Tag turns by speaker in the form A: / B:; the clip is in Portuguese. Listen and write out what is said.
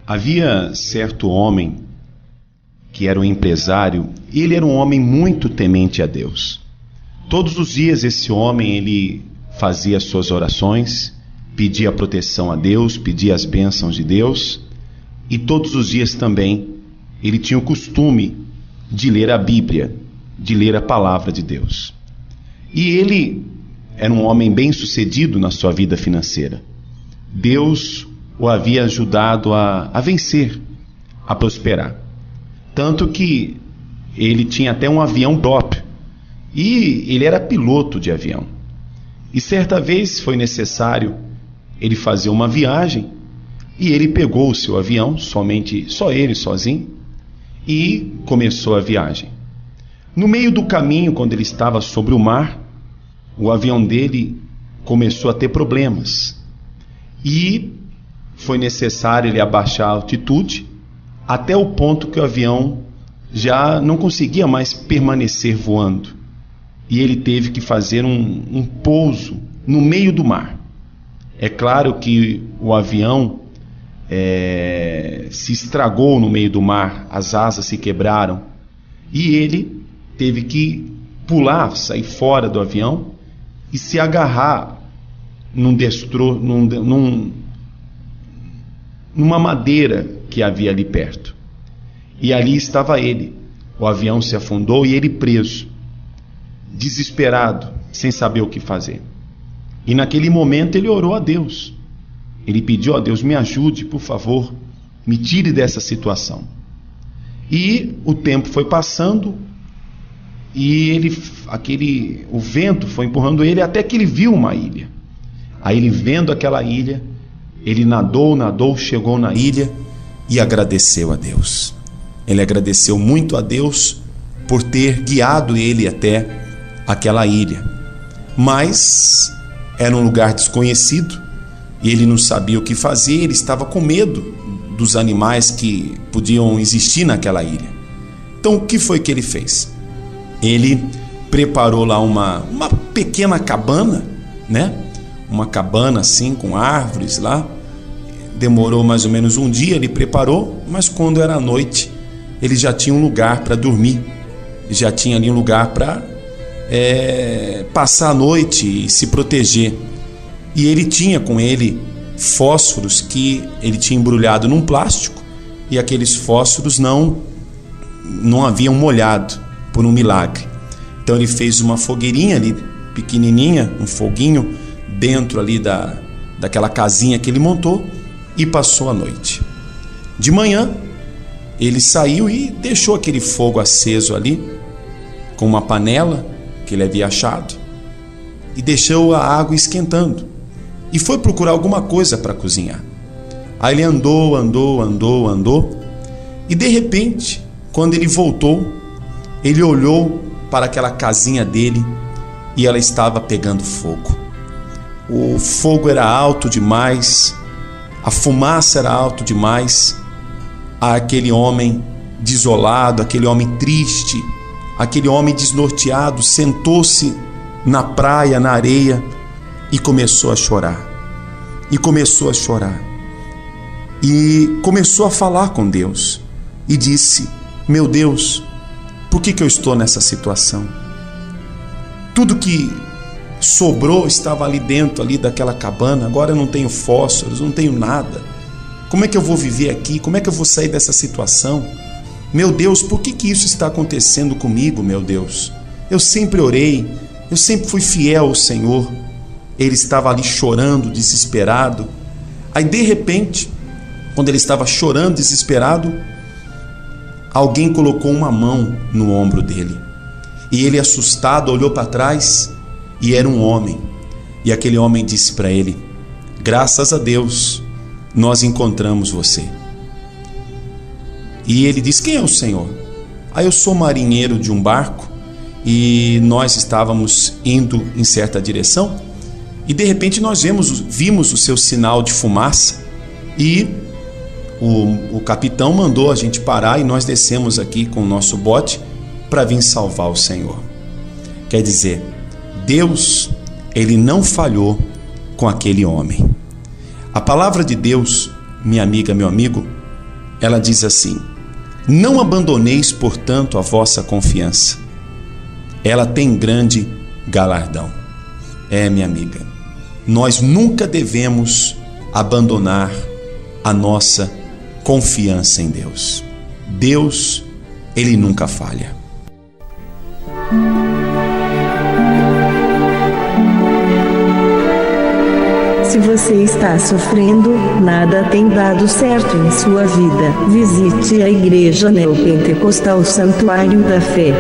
A: Havia certo homem que era um empresário, e ele era um homem muito temente a Deus. Todos os dias esse homem ele fazia suas orações, pedia proteção a Deus, pedia as bênçãos de Deus, e todos os dias também ele tinha o costume de ler a Bíblia, de ler a palavra de Deus. E ele era um homem bem-sucedido na sua vida financeira. Deus o havia ajudado a vencer, a prosperar. Tanto que ele tinha até um avião próprio. E ele era piloto de avião. E certa vez foi necessário ele fazer uma viagem. E ele pegou o seu avião, só ele sozinho, e começou a viagem. No meio do caminho, quando ele estava sobre o mar, o avião dele começou a ter problemas. E foi necessário ele abaixar a altitude até o ponto que o avião já não conseguia mais permanecer voando. E ele teve que fazer um pouso no meio do mar. É claro que o avião se estragou no meio do mar, as asas se quebraram, e ele teve que pular, sair fora do avião e se agarrar numa madeira que havia ali perto. E ali estava ele. O avião se afundou e ele preso, desesperado, sem saber o que fazer. E naquele momento ele orou a Deus. Ele pediu a Deus: me ajude, por favor, me tire dessa situação. E o tempo foi passando e o vento foi empurrando ele até que ele viu uma ilha. Aí ele, vendo aquela ilha, ele nadou, chegou na ilha e agradeceu a Deus. Ele agradeceu muito a Deus por ter guiado ele até aquela ilha. Mas era um lugar desconhecido e ele não sabia o que fazer, ele estava com medo dos animais que podiam existir naquela ilha. Então o que foi que ele fez? Ele preparou lá uma pequena cabana, né? Uma cabana assim com árvores lá. Demorou mais ou menos um dia, ele preparou, mas quando era noite ele já tinha um lugar para dormir, já tinha ali um lugar para passar a noite e se proteger. E ele tinha com ele fósforos que ele tinha embrulhado num plástico, e aqueles fósforos não haviam molhado por um milagre. Então ele fez uma fogueirinha ali pequenininha, um foguinho dentro ali daquela casinha que ele montou, e passou a noite. De manhã ele saiu e deixou aquele fogo aceso ali com uma panela que ele havia achado, e deixou a água esquentando, e foi procurar alguma coisa para cozinhar. Aí ele andou, e de repente, quando ele voltou, ele olhou para aquela casinha dele e ela estava pegando fogo. O fogo era alto demais, a fumaça era alta demais. Aquele homem desolado, aquele homem triste, aquele homem desnorteado, sentou-se na praia, na areia, e começou a chorar. E começou a falar com Deus. E disse: meu Deus, por que eu estou nessa situação? Tudo que sobrou estava ali dentro daquela cabana. Agora eu não tenho fósforos, não tenho nada. Como é que eu vou viver aqui? Como é que eu vou sair dessa situação? Meu Deus, por que isso está acontecendo comigo, meu Deus? Eu sempre orei, eu sempre fui fiel ao Senhor. Ele estava ali chorando, desesperado. Aí de repente, quando ele estava chorando, desesperado, alguém colocou uma mão no ombro dele. E ele, assustado, olhou para trás e era um homem. E aquele homem disse para ele: graças a Deus, nós encontramos você. E ele disse: quem é o Senhor? Eu sou marinheiro de um barco e nós estávamos indo em certa direção e de repente nós vimos o seu sinal de fumaça e o capitão mandou a gente parar e nós descemos aqui com o nosso bote para vir salvar o Senhor. Quer dizer, Deus, ele não falhou com aquele homem. A palavra de Deus, minha amiga, meu amigo, ela diz assim: não abandoneis, portanto, a vossa confiança. Ela tem grande galardão. Minha amiga, nós nunca devemos abandonar a nossa confiança em Deus. Deus, Ele nunca falha.
B: Se você está sofrendo, nada tem dado certo em sua vida, visite a Igreja Neopentecostal Santuário da Fé.